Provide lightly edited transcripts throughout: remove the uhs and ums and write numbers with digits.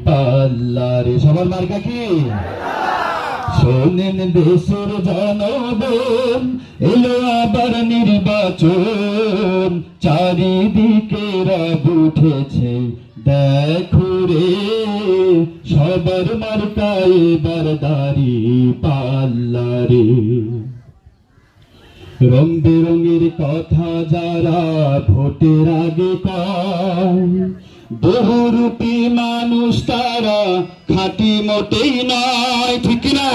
পাল্লারে সবার মার্কা কি? শোনেন দেশের জনগণ, এলো আবার নির্বাচন, চারিদিকে রব উঠেছে দেখো রে, সবার মার্কা এবার দাঁড়িপাল্লারে। রং বেরঙের কথা যারা ভোটের আগে কয়, বহুরূপী মানুষ তারা, খাঁটি মোটেই নয়, ঠিক না?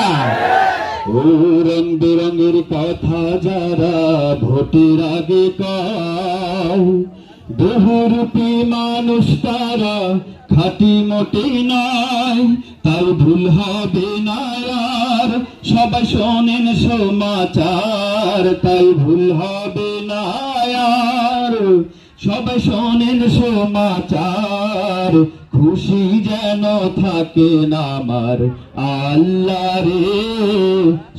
ও রং বেরঙের কথা যারা ভোটের আগে কয়, বহুরূপী মানুষ তারা, খাঁটি মোটেই নয়, তাই ভুল হবে না আর, সবাই শোনেন সমাচার, তাই ভুল হবে না আর, সবাই শোনেন সমাচার, খুশি যেন থাকে না আমার আল্লাহ রে,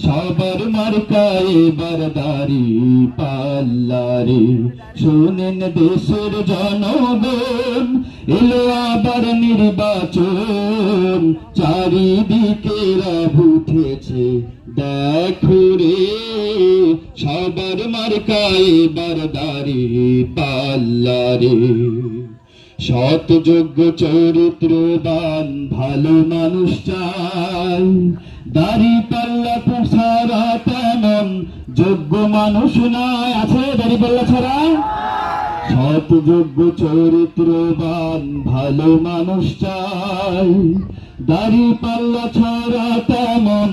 সবার মার্কা এবার দাঁড়িপাল্লারে। শোনেন দেশের জনগণ, এলো আবার নির্বাচন, চারিদিকে রব উঠেছে দেখো রে, সবার মার্কা এবার দাঁড়িপাল্লারে। সৎ যোগ্য চরিত্রবান ভালো মানুষ চাই, দাঁড়িপাল্লা ছাড়া তেমন যোগ্য মানুষ নাই, আছে দাঁড়িপাল্লা ছাড়া? সৎ যোগ্য চরিত্রবান ভালো মানুষ চাই, দাঁড়িপাল্লা ছাড়া তেমন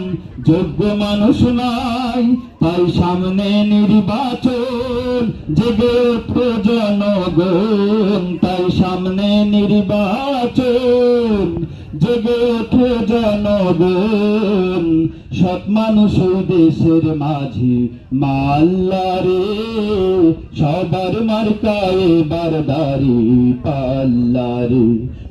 যোগ্য মানুষ নাই, তাই সামনে নির্বাচন, জেগে ওঠো জনগণ, তাই সামনে নির্বাচন, জেগে ওঠো জনগণ, সৎ মানুষ দেশের মাঝি মাল্লারে, সবার মার্কা এবার দাঁড়িপাল্লারে।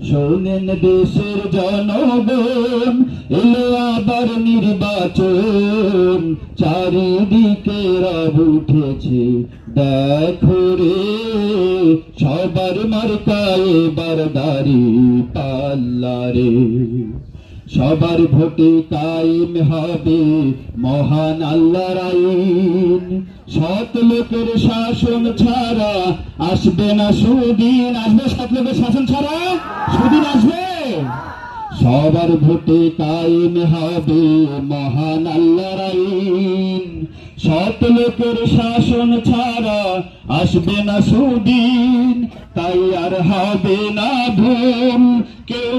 শোনেন দেশের জনগণ, এলো আবার নির্বাচন, চারিদিকে রব উঠেছে দেখো রে, সবার মার্কা এবার দাঁড়িপাল্লারে। সবার ভোটে কায়েম হবে মহান আল্লাহর আইন, সৎ লোকের শাসন ছাড়া আসবে না সুদিন, আসবে সৎ লোকের শাসন ছাড়া সুদিন আসবে? সবার ভোটে কায়েম হবে মহান আল্লাহর আইন, সৎ লোকের শাসন ছাড়া আসবে না সুদিন, তাই আর হবে না ভুল কেউ